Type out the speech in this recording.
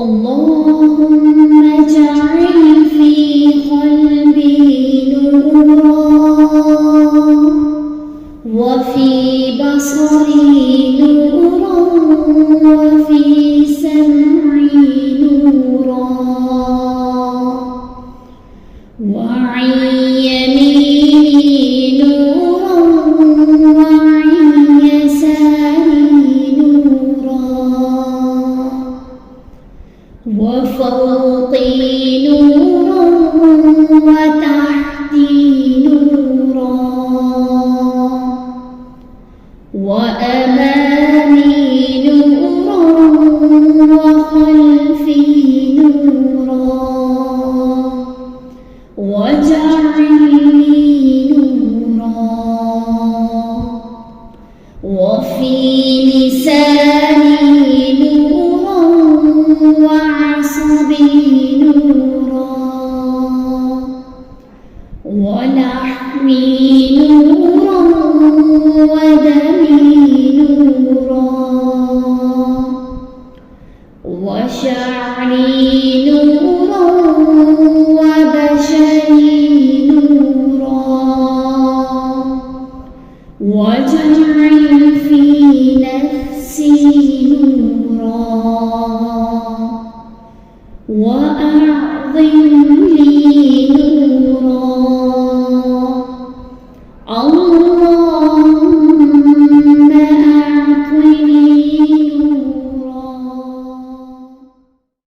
اللهم اجعل في قلبي نورا وفي بصري نورا وفي سمعي نورا وعن يميني نورا وعن يساري نورا وفوقي نورا وتحتي نورا وأمامي نورا وخلفي نورا واجعل لي نورا وفي لساني نورا وعصبي نورا ولحمي نورا ودمي نورا وشعري نورا وبشري نورا واجعل في نفسي نورا وأعظم